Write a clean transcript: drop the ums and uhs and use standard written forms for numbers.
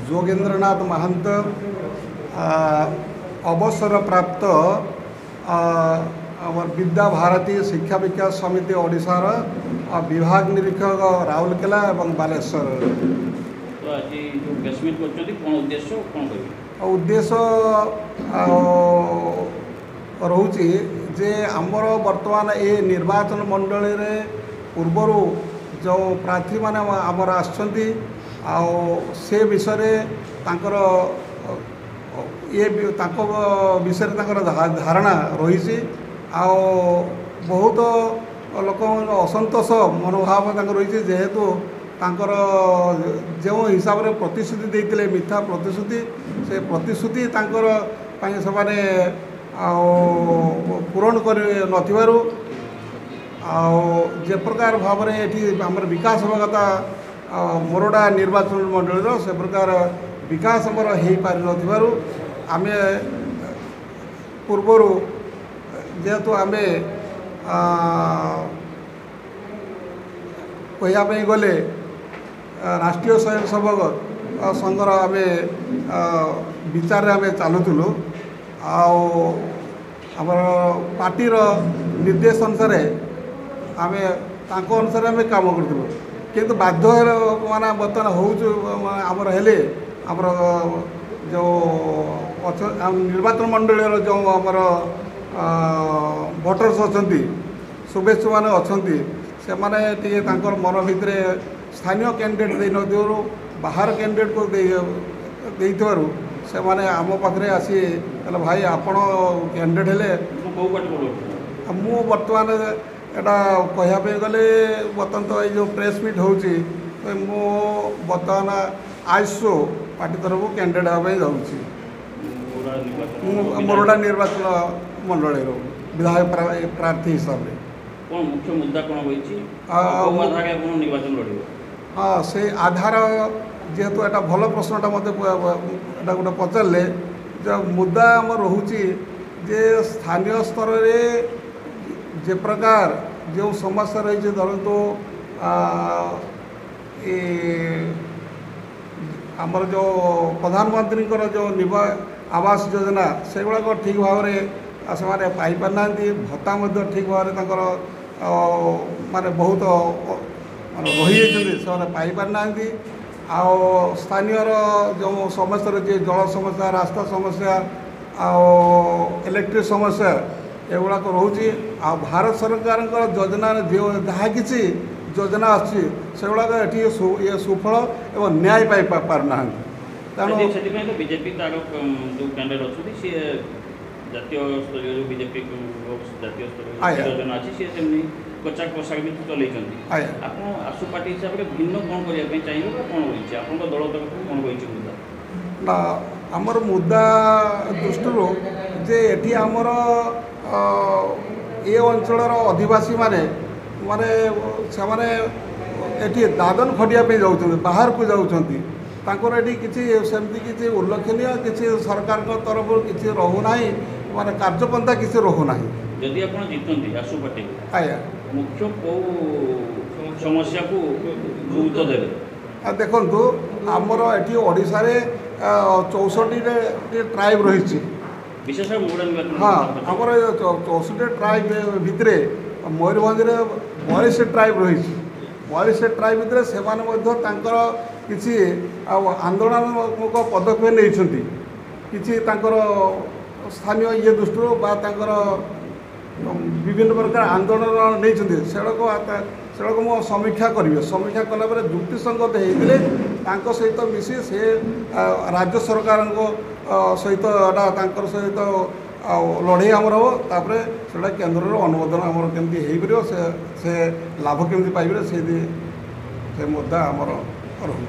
जोगेंद्रनाथ महंत अवसर प्राप्त आमर विद्या भारती शिक्षा विकास समिति ओडिशार विभाग निरीक्षक राउरकेला और बालेश्वर। तो आज जो प्रेसमिट कर कौन उद्देश्य कौन कह उद्देश्य रोचे जे आमर वर्तमान ए निर्वाचन मंडल रे पूर्वर जो प्रार्थी माने आमर आछंती से विषय तांकर ये विषय तांकर धारणा रही बहुत लोक असंतोष मनोभाव रही जेहेतु तांकर जो हिसाब से प्रतिश्रुति देते मिथ्या प्रतिश्रुति से प्रतिश्रुति तांकर से पूरण कर नथिबारु जे प्रकार भाव में ये आमर विकास होगा कथा मोरडा निर्वाचन मंडल से प्रकार विकास आमर हो पारि नथिबारु आमे पूर्वर जेहेतु आमे कहवाई गले राष्ट्रीय स्वयंसेवक संघर आम विचार आम चलुलु आमर पार्टी निर्देश अनुसार आम अनुसार आम कम करूँ किंतु बाध्य माना बर्तमान हो आमर हेले आमर जो निर्वाचन मंडल जो आमर भोटर्स अच्छा शुभेच्छु मैंने अच्छा से माने टे मन भितर स्थानीय कैंडिडेट दे नथिबारु बाहर कैंडिडेट को देइथिबारु से माने आम पाखरे आसी कहले भाई आपण कैंडिडेट हेले मु वर्तमान एटा कहवाई गले बर्तमान तो ये प्रेस मीट होची मु बर्तमान आईसो पार्टी तरफ कैंडिडेट भाई जाऊँगी मोरडा निर्वाचन मंडल विधायक प्रार्थी हिसाब से कौन मुख्य मुद्दा कौन होइछि निर्वाचन लड़े हाँ से आधार जेहेतु एटा भल प्रश्नटा मत गोटे पचारे जो मुद्दा आम रोचे जे स्थानीय स्तर में जे प्रकार जो समस्या रही धरतु आमर जो प्रधानमंत्री जो आवास योजना से गुड़ाक ठीक भाव में से पाईपारना भत्ता ठीक भाव में माने बहुत रही से पाईपारना स्थानीय जो समस्या रही जल समस्या रास्ता समस्या इलेक्ट्रिक समस्या एगुड़ा रोचे भारत सरकार योजना जहाँ कि योजना आसी ये सुफल एवं न्याय पाई पारना तेणु बीजेपी तार जो कैंडिडेट अच्छे सी जातीय स्तर जो बीजेपी जातीय स्तर योजना अच्छी सी कचा पोशाक भी चलते आप आसु पार्टी हिसाब से भिन्न कौन करने चाहिए कौन होती आप दल तरफ कौन होती मुद्दा ना आमर मुद्दा दृष्टि जे एटी आमर ए अंचल अधिवासी माने माने से दादन खटिया जाऊँ बाहर को जाऊँगी किसी सेमती किसी उल्लेखनीय किसी सरकार तरफ किसी रोना माने कार्यपंथा किसी रोना जदि आप जीतती आसु पार्टी आया मुख्य को समस्या को गुरुत्व देवे देखु आमर ये ओडिशा रे 64 ट्राइब रही विशेष हाँ आमर 64 ट्राइब भितर मयूरभंज 42 ट्राइब रही 42 ट्राइब भितर से किसी आंदोलनात्मक पदक्षेप नहीं किसी स्थानीय ये दृष्टि विभिन्न प्रकार आंदोलन नहीं से मो समीक्षा करेंगे समीक्षा कलापर युक्तिसंगत होते सहित मिसी से राज्य सरकार सहित सहित लड़े आमर हम से केन्द्र अनुमोदन आमर केमती हो पार से लाभ केमती पाइबे से मुद्दा आमर रही।